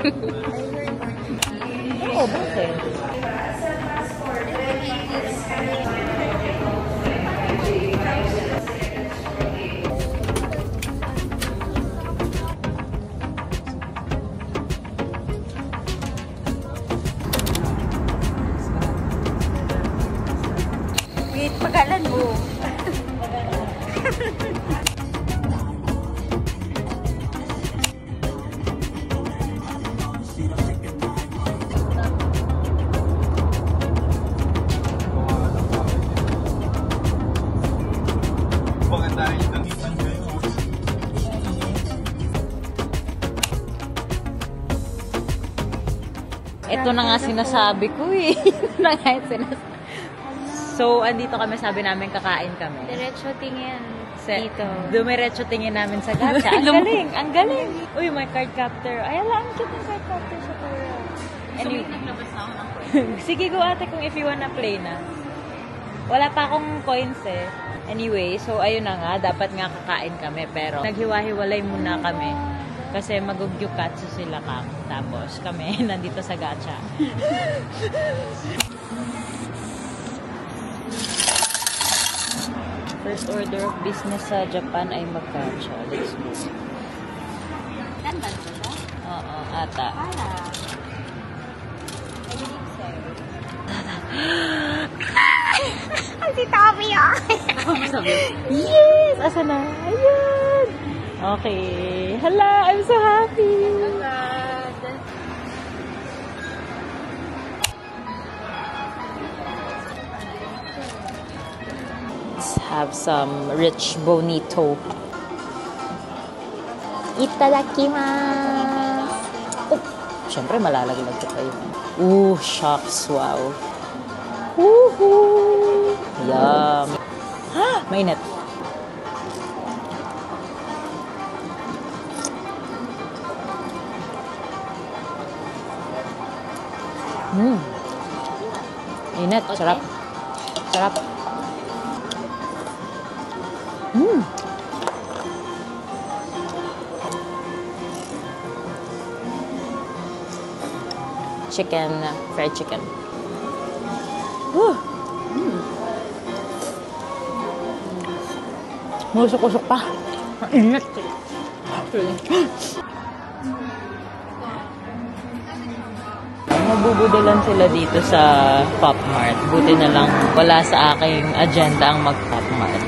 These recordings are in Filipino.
Oo, bakit? Wait, pagalan mo. Ito na nga sinasabi ko eh. Ito na nga yung sinasabi. So, andito kami, sabi namin kakain kami. Diretso tingin dito. Dumiretso tingin namin sa gacha. Ang galing, ang galing. Uy, may card captor. Ay, alam, ang cute ng card captor sa Torah. Anyway, naglabas na ako ng coins. Sige, go ate kung if you wanna play na. Wala pa akong coins eh. Anyway, so ayun na nga, dapat nga kakain kami. Pero naghiwa-hiwalay muna kami. Kasi magugyukatsu sila kang. Tapos kami nandito sa gacha. First order of business sa Japan ay mag-gacha. Let's go. Ganda ba? Oo, ata. Para. I believe so. Ang si Tommy Yes! Asa na? Ayan! Okay. Hala, I'm so happy! Let's have some rich bonito. Itadakimasu! Oh, syempre malalaglag ko kayo. Ooh, shucks, wow. Woohoo! Yum! Ha! Mainit. Init. Sarap. Sarap. Chicken. Fried chicken. Musok-usok pa. Init. Mabubudalan sila dito sa Pop Mart. Buti na lang wala sa aking agenda ang mag-Pop Mart.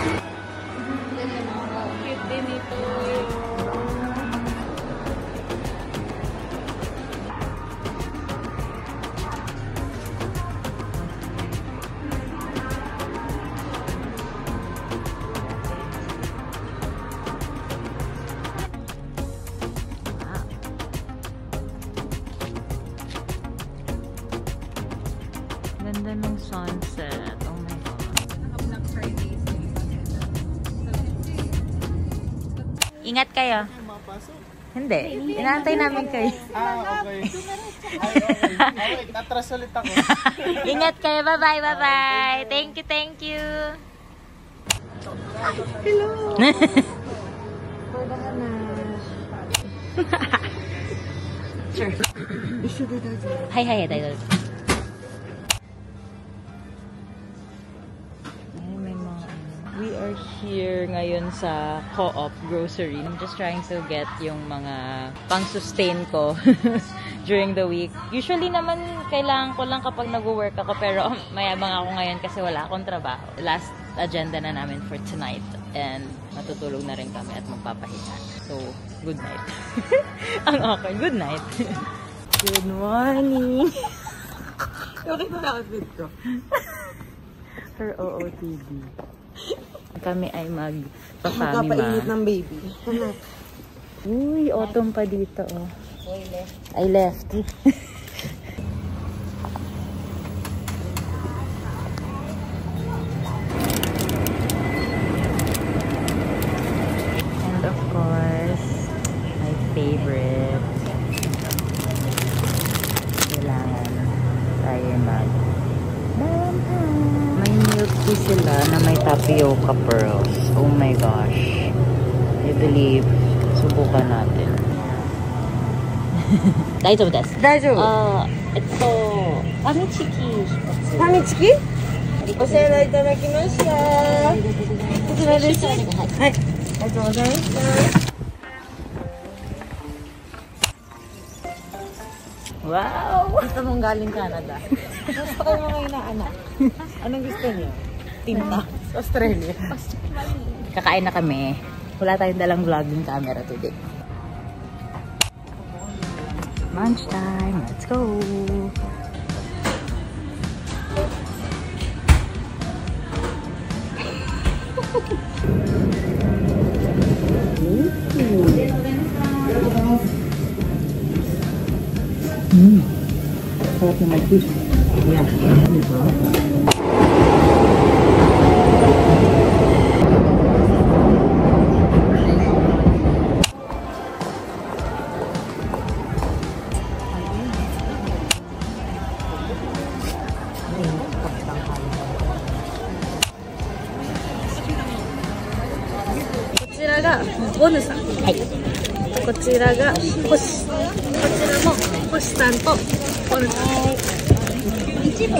Cute din ito. Ganda ng sunset. Oh my God. Ingat kayo. Hindi. Inaantay namin kayo. Okay. Okay. Atras ulit ako. Ingat kayo. Bye-bye. Bye-bye. Thank you. Thank you. Hello. Sure. Hi, hi, hi. We are here ngayon sa Co-op Grocery. I'm just trying to get yung mga pang-sustain ko during the week. Usually naman, kailangan ko lang kapag nag-work ako. Pero mayabang ako ngayon kasi wala akong trabaho. Last agenda na namin for tonight. And matutulog na rin kami at magpapahinga. So, good night. Ang okay. Good night. Good morning. Okay na outfit ko. Her OOTD. Kami ay magpa-famima. Magpapainit ng baby. Uy, autumn pa dito, oh. I left. And of course, my favorite. Kailangan tayo may milk tea sila na may tapioca pearls. Oh my gosh. I believe. Subukan natin. 大丈夫です。大丈夫。ファミチキ。ファミチキ？お支払いいただきました。こちらです。はい。ありがとうございました。Wow! Ito mong galing Canada. Gusto kayo mga inaanak. Anong gusto niyo? Tinta. Australia. Kakain na kami. Wala tayong dalang vlogging camera today. Lunch time. Let's go! Sarap na may fish. Yan.ボヌさん。はい。こちらが星。こちらも星さんとボヌさん。一部。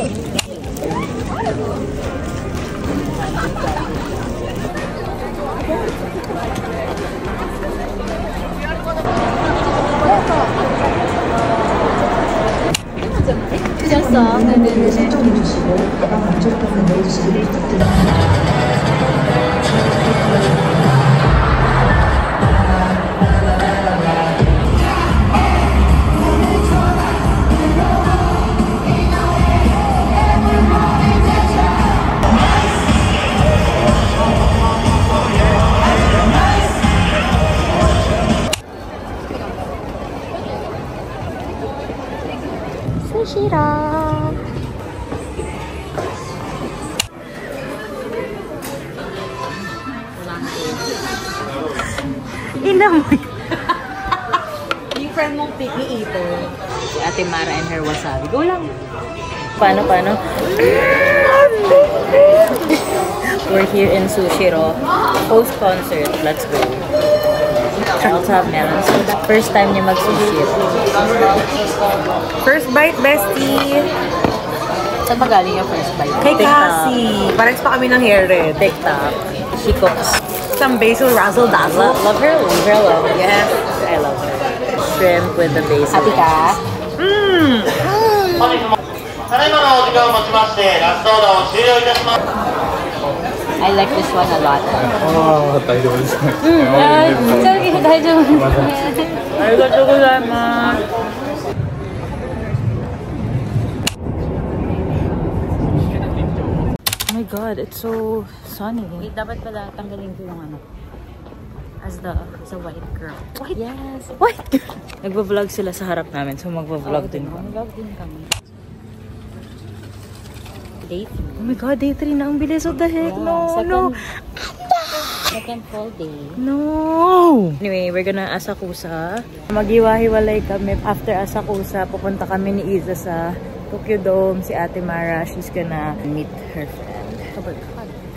Sushira! Ina mo Yung friend mong picky eater. si Ate Mara and her wasabi. Go lang! Paano? We're here in Sushiro. Post-concert. Let's go. What's up, Melon? First time niya mag-sushi. First bite, bestie! Saan magaling yung first bite? Kay Cassie! Parehas pa kami ng hair red. TikTok. She cooks. Some basil razzle dazzle. Love her. Leave her alone. Yes. I love her. Shrimp with the basil. Happy ka? Mmm! ただいまのお時間をもちましてラストオーダーを終了いたします。 I like this one a lot. ああ、大丈夫です。大丈夫です。ありがとうございます。Oh my god, it's so sunny. Wait, dapat pala tanggalin ko yung ano. As the white girl. White? Yes. White girl. Nagvo-vlog sila sa harap namin, so magvo-vlog din kami. Mag-vlog din kami. Day 3. Oh my god, day 3 na. Ang bilis. What the heck? Yeah, no. Second full day. No! Anyway, we're gonna Asakusa. Maghiwa-hiwalay kami. After Asakusa, pupunta kami ni Iza sa Tokyo Dome. Si Ate Mara, she's gonna meet her friend.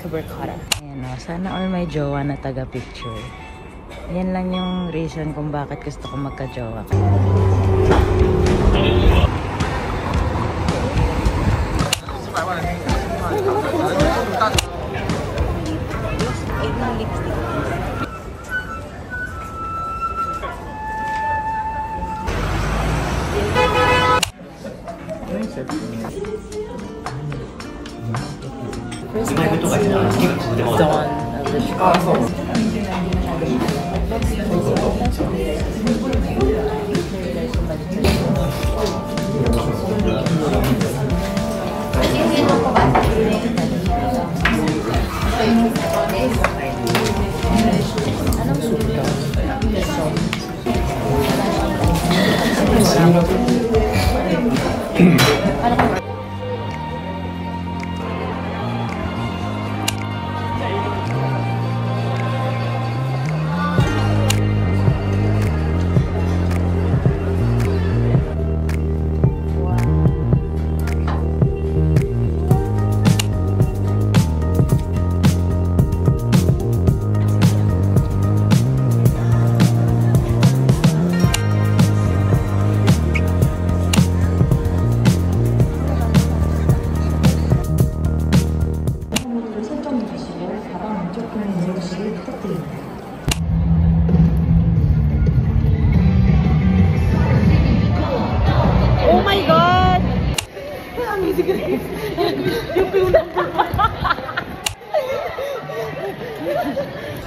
Kabarkara. Ayan o. Sana all may jowa na taga-picture. Yan lang yung reason kung bakit gusto ko magka-jowa.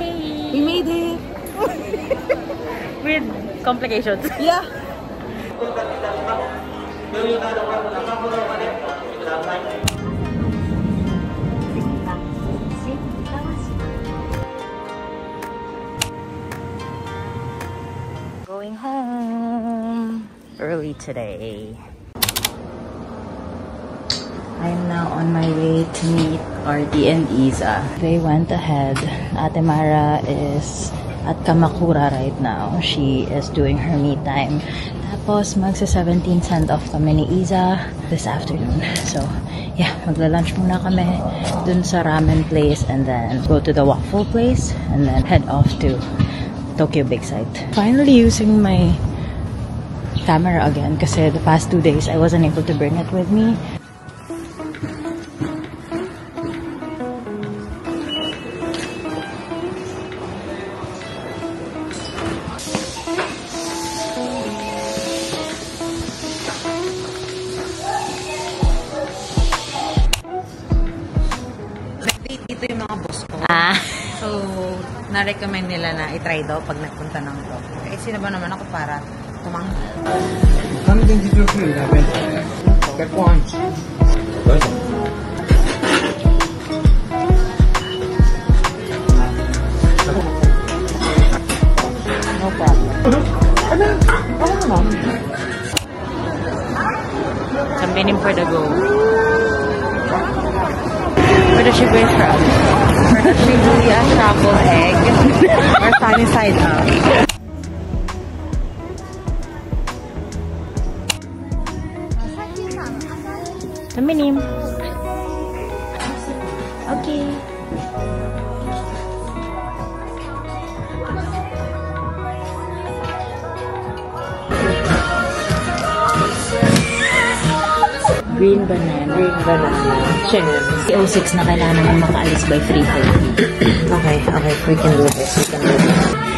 Yay! We made it! With complications. Yeah! Going home early today. I'm now on my way to meet Artie and Isa. They went ahead. Ate Mara is at Kamakura right now. She is doing her me time. Tapos magsa 17 cent off kami ni Isa this afternoon. So yeah, magla-lunch muna kami dun sa ramen place and then go to the waffle place and then head off to Tokyo Big Sight. Finally using my camera again kasi the past 2 days I wasn't able to bring it with me. Dito yung mga boss ko. So, na-recommend nila na i-try daw pag nagpunta ng Tokyo. Eh, sino ba naman ako para tumang... No problem. Sambinim for the go. Where does she bring from? For the Shibuya scrambled egg. or sunny side up. Sambinim. Okay. Green banana. Green banana. Sure. 06 na kailangan naman makaalis by 3:30. Okay, we can do this.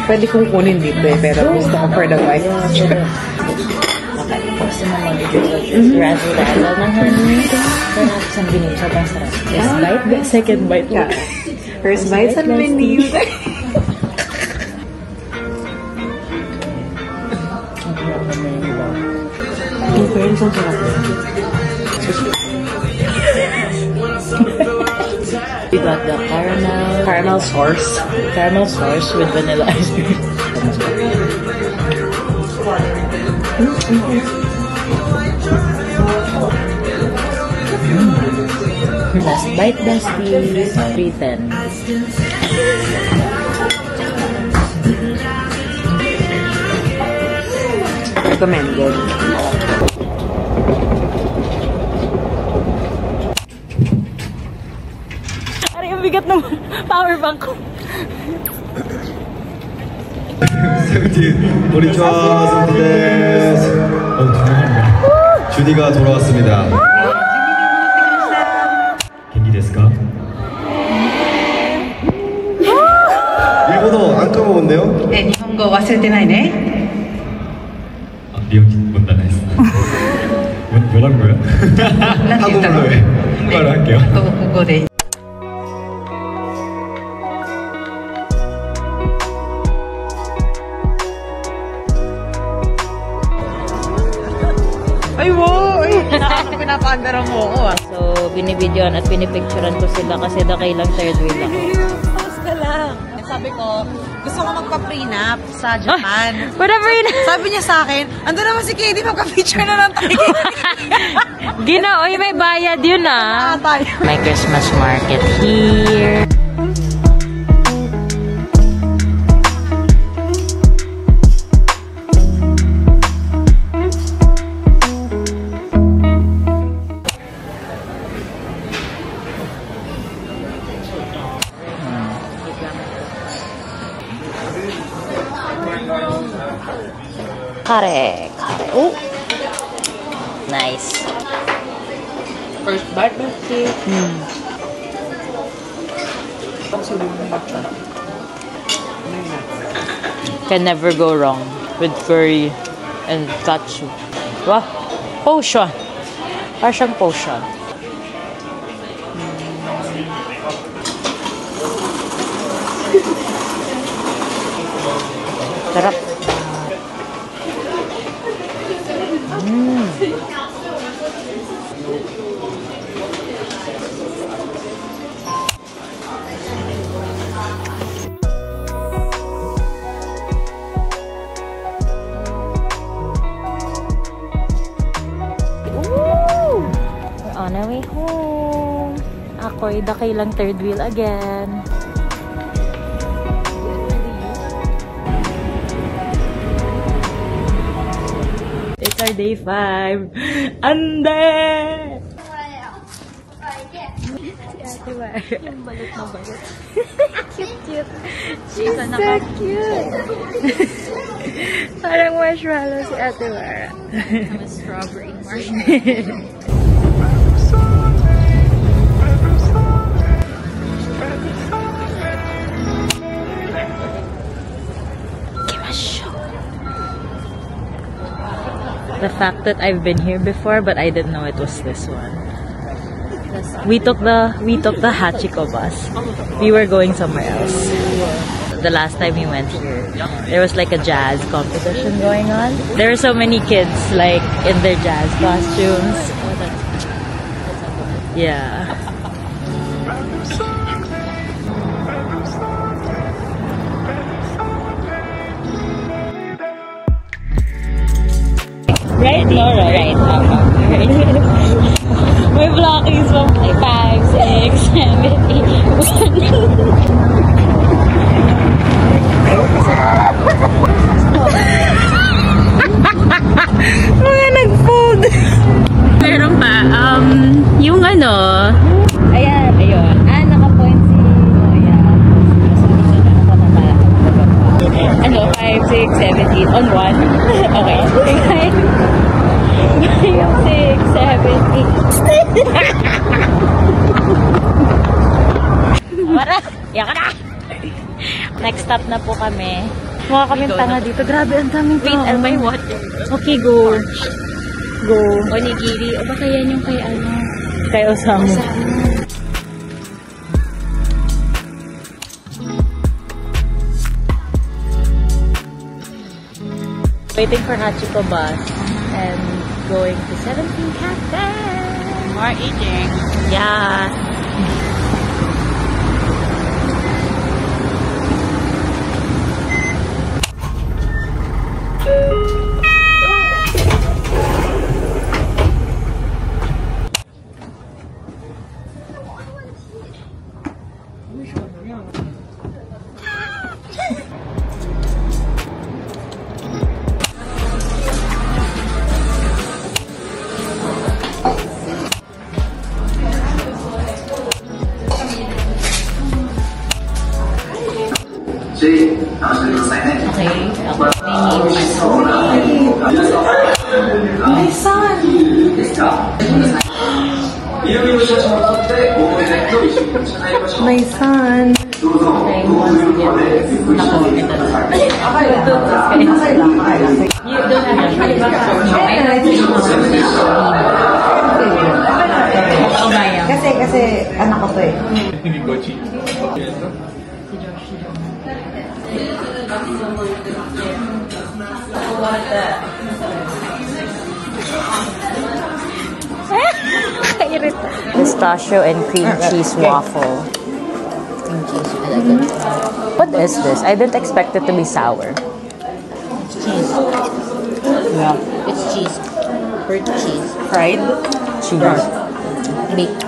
Pwede kong kunin dito eh, pero gusto ko for the vibe. Okay, gusto mo mag-razzle razzle ng honey. Perhaps ang binig, sobrang sarap. First bite, second bite. Yeah. First bite sa menu. Okay, isang sarap. We got the caramel sauce with vanilla ice cream. Last bite, besties. 310. Recommended. Ang bigat ng power bank ko. konnichiwa, 세븐틴 데스. 주디가 돌아왔습니다. genki desu ka? 일본어 안 까먹었네요? 네, 일본어 忘れてないね. 아, 리오키 뭔가 나했어. 뭐라는 거야? 한국말로 해. 한국말로 할게요. 한국어로. Ay, wow! Ay, pinapandara mo ako ah. So, binibidyoan at pinipicturean ko sila kasi nakailang third wheel ako. Pause ka lang. Sabi ko, gusto ko magpa-prenup sa Japan. Whatever yun. Sabi niya sa akin, ando naman si Katie, magpa-picture na lang tayo. Oy, may bayad yun ah. Tayo. My Christmas market here. Kare. Oh, nice. First bite, bestie. Can never go wrong with curry and katsu. Wow, potion. Parang siyang potion. Sarap. On our way home. Ako'y dakilang third wheel again. It's our day 5. Ande! Si Ate Mara. Yung balot na balot. Cute. She's so cute. Parang marshmallow si Ate Mara. I'm a strawberry marshmallow. The fact that I've been here before, but I didn't know it was this one. We took the Hachiko bus. We were going somewhere else. The last time we went here, there was like a jazz competition going on. There were so many kids like in their jazz costumes. Yeah. Right? No, right. Right. My blockings from 5, 6, 7, 8. Mga nag-fold. Meron pa, yung ano, Ayan. Ayun. Naka-point si Noya. Ano? 5, 6, 7, 8 on 1. Okay. 5, 6, 7, 8. Wala! Yaka na! Next stop na po kami. Mukha kaming tanga dito. Grabe, ang daming tao. wait, ano ba yung water? Okay, go. Go. Onigiri. O baka yan yung kay ano? Kay Osamu. Waiting for Hachiko bus and going to 17 Cafe. More eating. Yeah. My son! My son! Kasi anak ko to eh. Pistachio and cream cheese waffle. Cream cheese. I like it. What is this? I didn't expect it to be sour. It's cheese. Yeah. It's cheese. Burnt cheese. Fried cheese. Baked.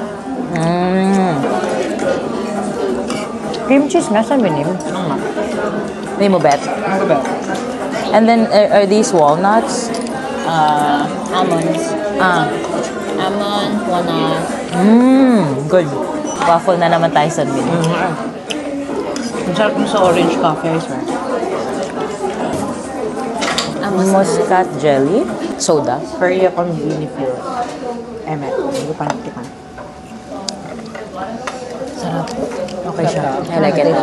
Cream cheese nga sa minim. May mo bet? And then, are these walnuts? Almonds. Almond, walnut. Good. Waffle na naman tayo sa minim. Ang sarap mo sa orange coffee, I swear. Muscat jelly. Soda. Curry akong Vinifil. Hindi ko pa nakikipan. Sarap. Okay siya. I like it.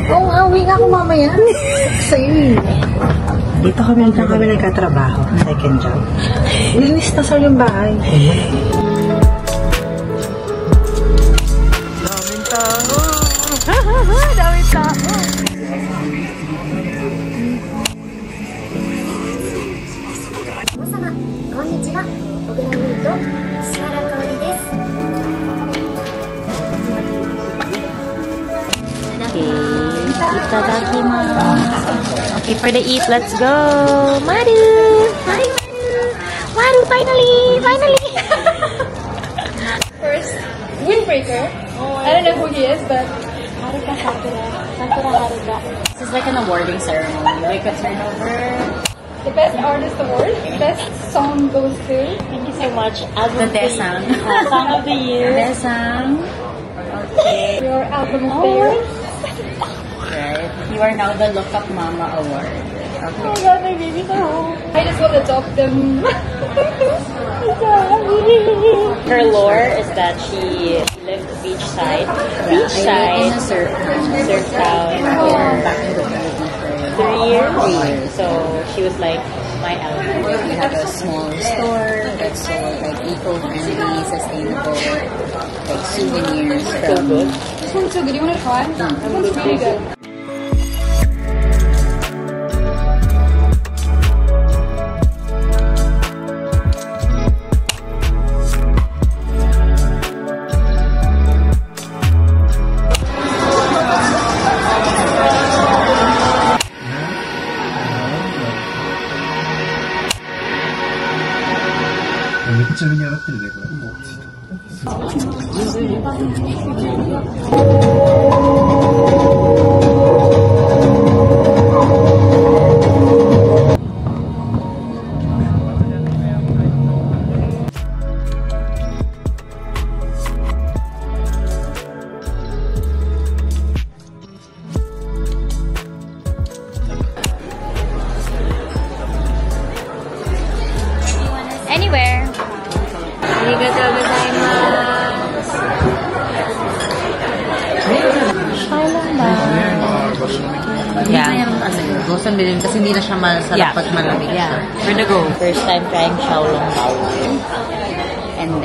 Oo, uwi nga ako mamaya. Sa'yo eh. Dito kami nagkatrabaho. Second job. Linis na sa yung bahay. Itadakimasu. Okay, for the eat, let's go. Maru! Hi, Maru! Maru, finally! Finally! First, windbreaker. I don't know who he is, but Haruka Sakura. Sakura Haruka. This is like an awarding ceremony. Like a turnover. the best artist award, best song goes to. Thank you so much. The Desang. Song of the year. Desang. Okay. Your album of the year. Right. You are now the Look Up Mama Award. Oh Okay. my god, my baby's at home. I just want to adopt them. Her lore is that she lived beachside. In Beachside. a surf town. Back in the Philippines for 3 years. 3 years. So she was like my element. We have a small store that's sold like eco-friendly, sustainable, like souvenirs from. good. This one's so good. You want to try? This one's really good. Anywhere. Arigatou gozaimasu. Yeah. Gusto din kasi hindi na siya masarap pag malamig siya. We're gonna go. First time trying Xiaolong Bao. And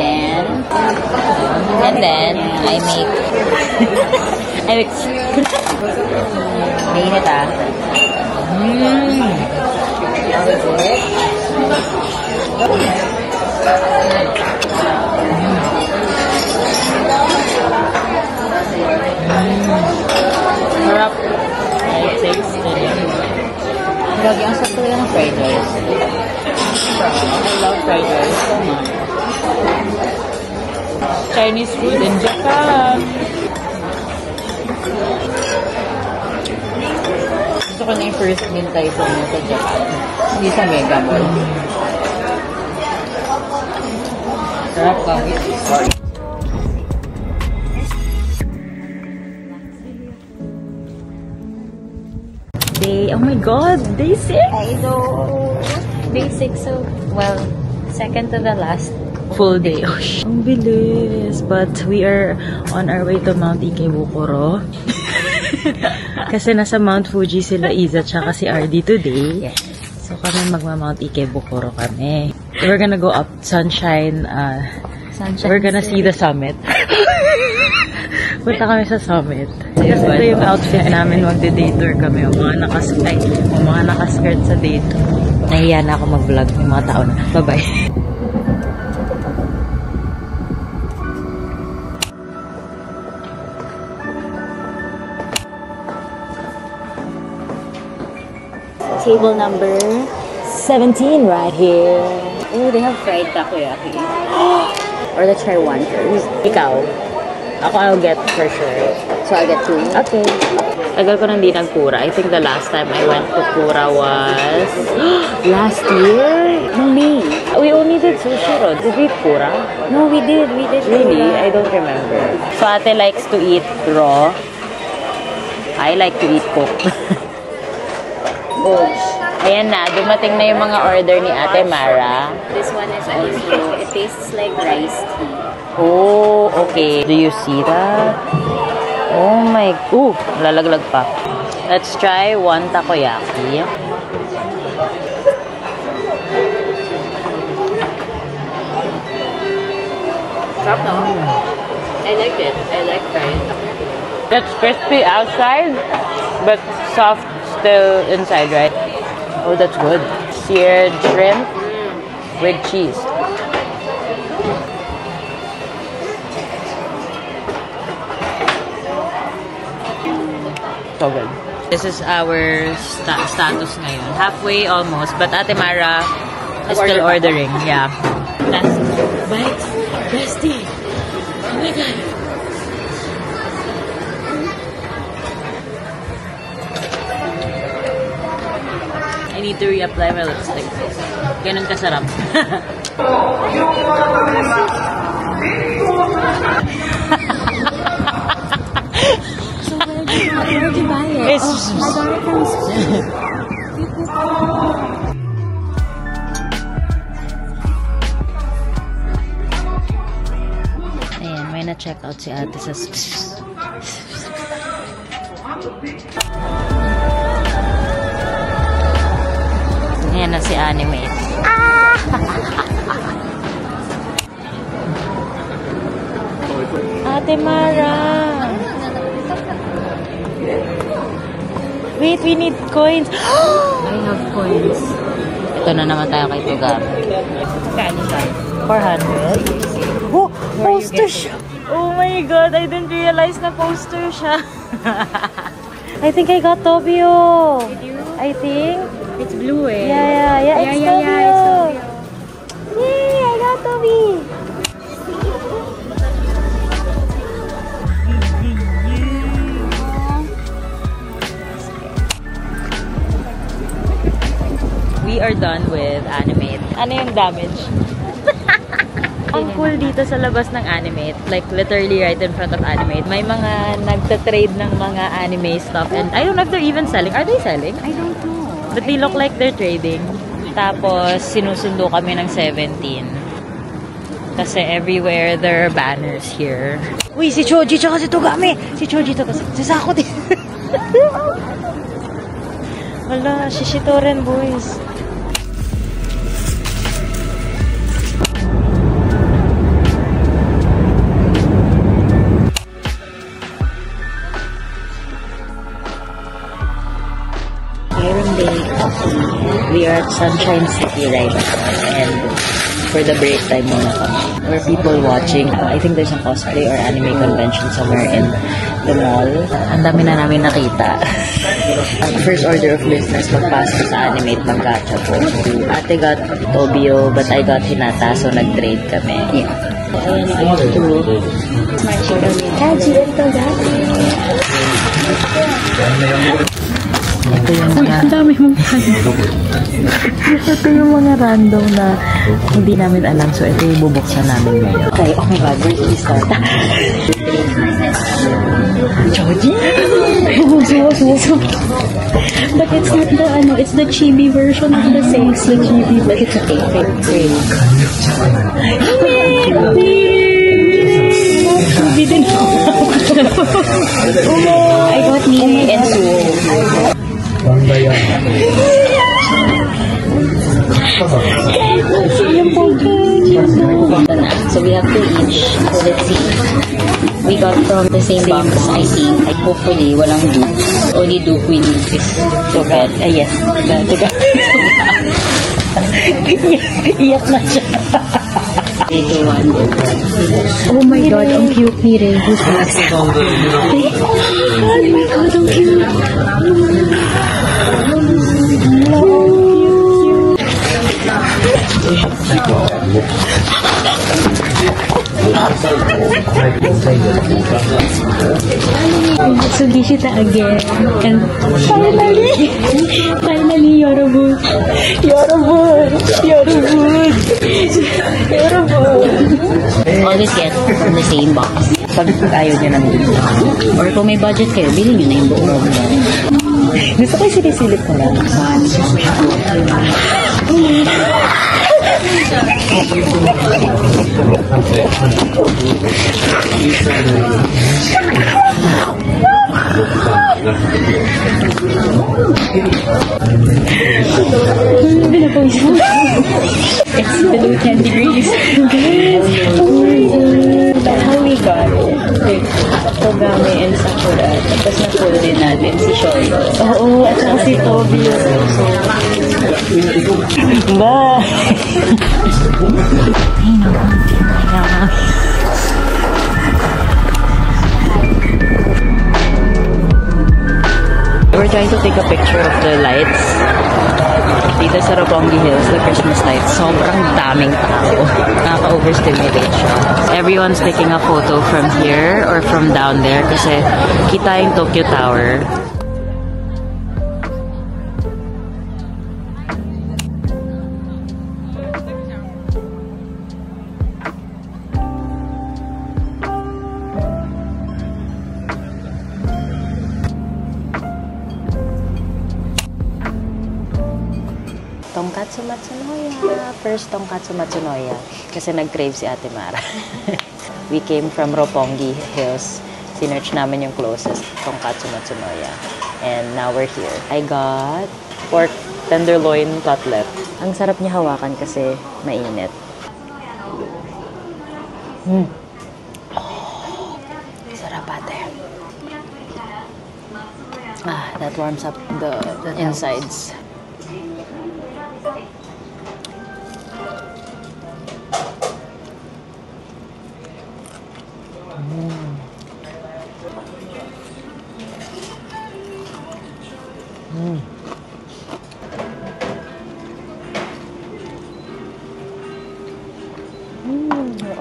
then I make mainit ah. Sarap. I taste it. Lagi ang sakto yan ng fried rice. I love fried rice so much. Chinese food in Japan. Gusto ko na yung first meal tayo sa Japan. Hindi sa Mega Mall. Sarap kami. Oh my god, day 6! I know. Day 6, so, well, second to the last full day. Oh, ang bilis. But we are on our way to Mount Ikebukuro. Kasi nasa Mount Fuji sila Iza tsaka si RD today. Yes. So kami magma-Mount Ikebukuro kami. We're gonna go up Sunshine. We're gonna see the summit. Punta kami sa summit. Kasi ito yung outfit namin, magde-day tour kami. Yung mga nakaskirt sa day tour. Nahiya na ako mag-vlog yung mga tao na. Bye-bye. Table number 17 right here. Oh, they have fried takoyaki. Or let's try one first. Ikaw. Ako, I'll get for sure. So I'll get 2. Okay. Tagal ko nang di nagpura. I think the last time I went to Pura was last year? No, me. We only did sushi ro. Did we eat Pura? No, we did. We did. Really? I don't remember. So ate likes to eat raw. I like to eat cooked. Ayan na, dumating na yung mga order ni Ate Mara. This one is also, it tastes like rice tea. Oh, okay. Do you see that? Oh my... Ooh, lalaglag pa. Let's try one takoyaki. Sarap na. I like it. I like fried. It's crispy outside, but soft still inside, right? Oh, that's good. Seared shrimp with cheese. So good. This is our status ngayon. Halfway almost, but Ate Mara is still ordering. Yeah. Last bite. Bestie. Oh my God. I need to reapply my lipstick. Ganun kasarap. So where did you buy it? It's I got it from Ayan, may na-check out si ate sa... Ayan na si Animate. Ate Mara! Wait, we need coins. I have coins. Ito na naman tayo kay Tugam. Kano siya? 400. Oh, poster siya. Oh my God, I didn't realize na poster siya. I think I got Tobio. Did you? I think. It's blue eh. Yeah, it's Tobio. It's Tobio. Yay, I got Toby. We are done with Animate. Ano yung damage? Ang cool dito sa labas ng Animate, like literally right in front of Animate, may mga nagtatrade ng mga anime stuff and I don't know if they're even selling. Are they selling? I don't know. But they look like they're trading. Tapos, sinusundo kami ng 17. Kasi everywhere there are banners here. Uy, si Choji tsaka si Togami! Si Choji to kasi si Sako din. Wala, Shishitoren boys. We are at Sunshine City right now, and for the break time muna kami. There are people watching. I think there's a cosplay or anime convention somewhere in the mall. Ang dami na namin nakita. Ang first order of business, magpasok sa Animate, mag-gacha po. Ate got Tobio, but I got Hinata, so nag-trade kami. Yeah. Ayan, I have to smart chicken. Kaji, ito dati. Ito yung mga... Ang dami mong Ito yung mga random na hindi namin alam. So, ito yung bubuksan namin ngayon. Okay, oh my God, where do we start? Choji? But it's not the it's the chibi version of the same chibi, but it's a fake. Chibi din ako. I got Mimi and Suo. So we have 2 each. So let's see. We got from the same box, I think. Hopefully, walang dupe. Only dupe we need is Tugan. Yes. Tugan. Iyak na siya. Ito one. Oh my God, ang cute ni Ray. Oh my God, ang cute. Tsugishita again. And finally, Yorobun. Always get from the same box. Pag ayaw nyo ng dupe. Or kung may budget kayo, bilhin nyo na yung buong room. Gusto ko yung sinisilip ko lang. It's below 10 degrees. How we got it? Togami and Sakura. Tapos na-pull din natin si Shoyo. Oo, at saka si Tobio. Ba! Ay, naku. We're trying to take a picture of the lights. Dito sa Roppongi Hills, the Christmas lights. Sobrang daming tao. Nakaka-overstimulate siya. Everyone's taking a photo from here or from down there kasi kita yung Tokyo Tower. Tonkatsu Matsunoya. First Tonkatsu Matsunoya. Kasi nag-crave si Ate Mara. We came from Roppongi Hills. Sinearch namin yung closest Tonkatsu Matsunoya. And now we're here. I got pork tenderloin cutlet. Ang sarap niya hawakan kasi mainit. Sarap ate. That warms up the insides.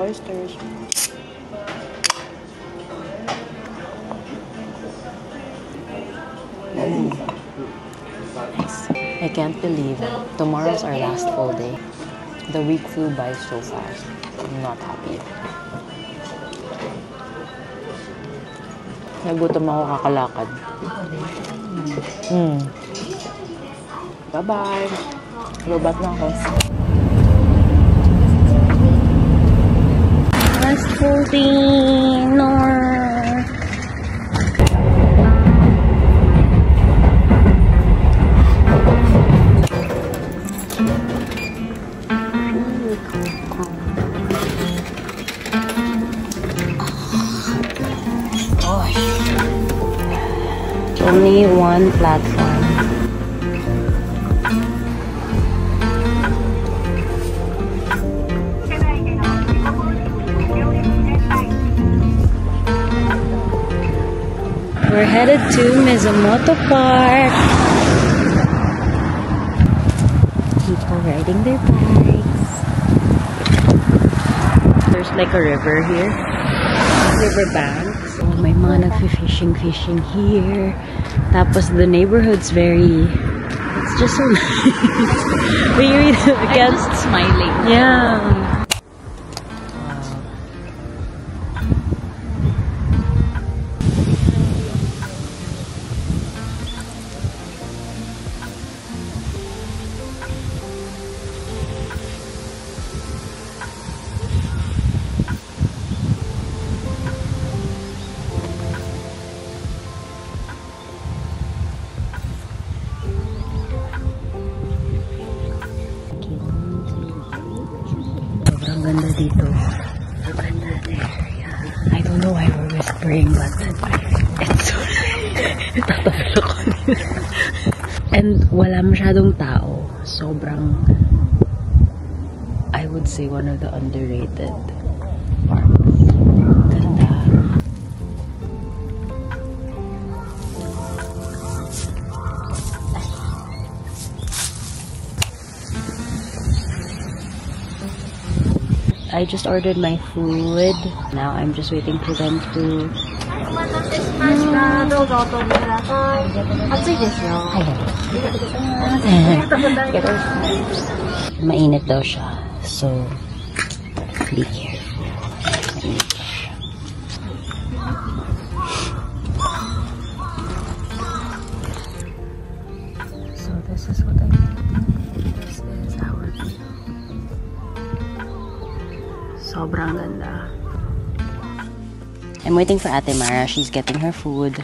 Oysters. Nice. I can't believe it. Tomorrow's our last full day. The week flew by so fast. I'm not happy. Nagutom ako kakalakad. Bye-bye. Lubat na ako. Last full dinner. Only one platform. We're headed to Mizumoto Park. People riding their bikes. There's like a river here. River banks. Oh, may mga nagfi-fishing here. Tapos the neighborhood's very... It's just so nice. We can't... I'm just smiling. Yeah. Ang ganda dito. Ang ganda area. I don't know why we're whispering, but it's so nice. Tatapil ako dito. And wala masyadong tao. Sobrang, I would say, one of the underrated parks. Ganda. I just ordered my food. Now I'm just waiting for them to... Mainit daw siya. So, be careful. Mainit daw siya. So this is what I think. This is our view. Sobrang ganda. I'm waiting for Ate Mara. She's getting her food.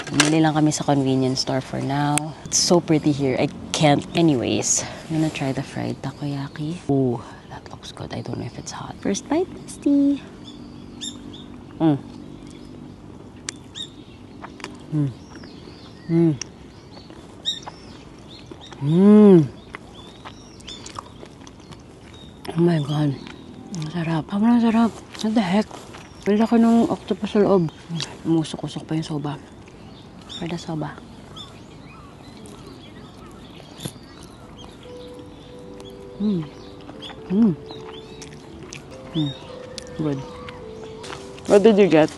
Bumili lang kami sa convenience store for now. It's so pretty here. I can't. Anyways, I'm gonna try the fried takoyaki. Ooh, that looks good. I don't know if it's hot. First bite, Misty. Oh my God. Ang sarap. Ang sarap. What the heck? Wala ko nung octopus sa loob. Umusok-usok pa yung soba. For the soba. Good. What did you get?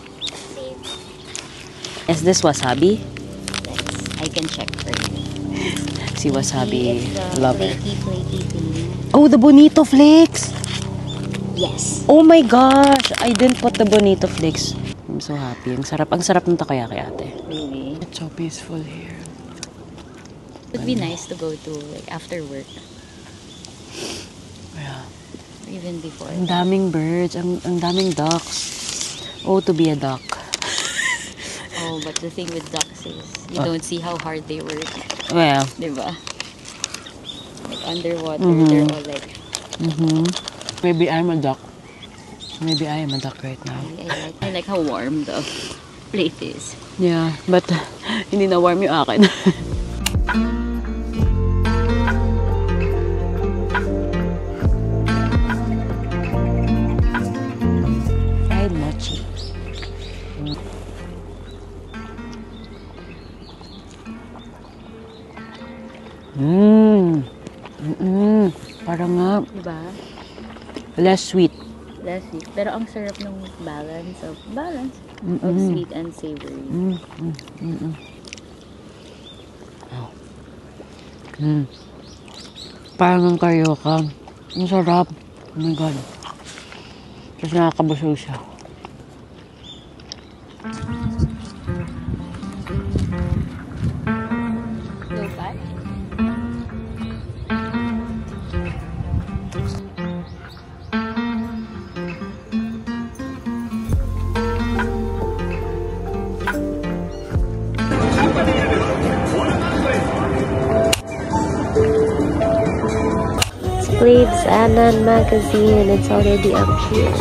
Is this wasabi? I can check for you. Si wasabi It's the lover. flaky thing. Oh, the bonito flakes! Yes. Oh my gosh! I didn't put the bonito flakes. I'm so happy. Ang sarap ng takoyaki ate. Really? It's so peaceful here. It would be nice to go to like after work. Yeah. Even before. Ang daming birds. Ang daming ducks. Oh, to be a duck. Oh, but the thing with ducks is you don't see how hard they work. Well. Diba? Like underwater, they're all like... Maybe I'm a duck. Maybe I am a duck right now. I like how warm the plate is. Yeah, but hindi na warm yung akin. Fried mochi. Parang nga, Diba? less sweet. Less sweet. Pero ang sarap ng balance of sweet and savory. Parang ang karyoka. Ang sarap. Oh my God. Tapos nakakabusog siya. No fat? Slaves Anan magazine. It's already up here.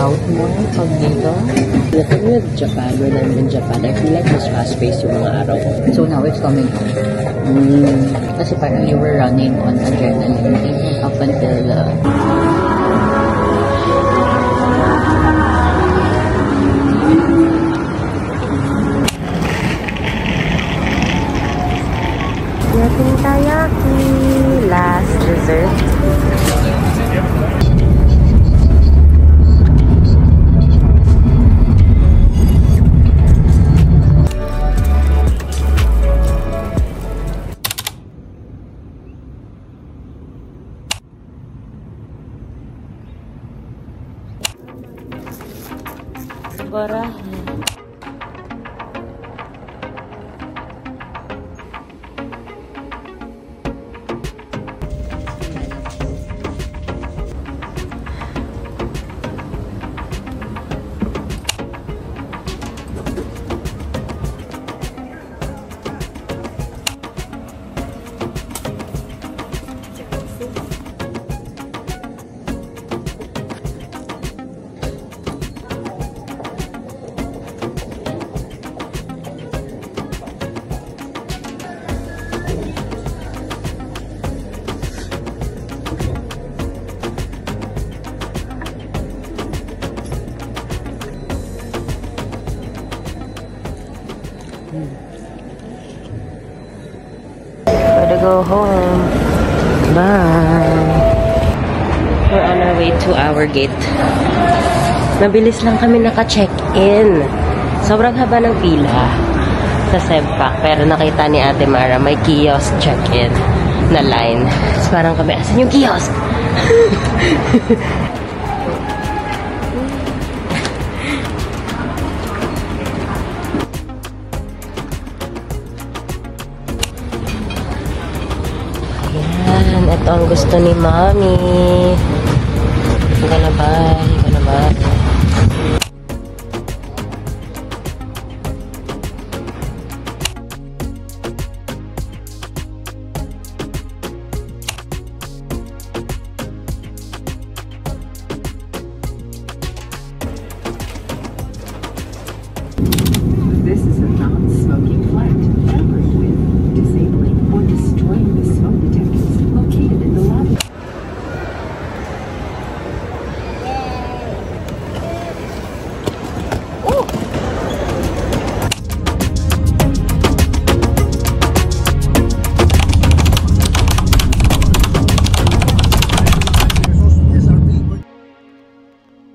Out mo pag dito. Looking with Japan, when I'm in Japan, I feel like mas fast-paced yung mga araw. So now it's coming home. Kasi parang you were running on adrenaline even up until Yakin Taiyaki. Last dessert. Bora. Gotta go home. Bye. We're on our way to our gate. Mabilis lang kami naka-check-in. Sobrang haba ng pila sa Sempak. Pero nakita ni Ate Mara, may kiosk check-in na line. So parang kami, asan yung kiosk? Ayan, ito ang gusto ni Mommy. I'm gonna buy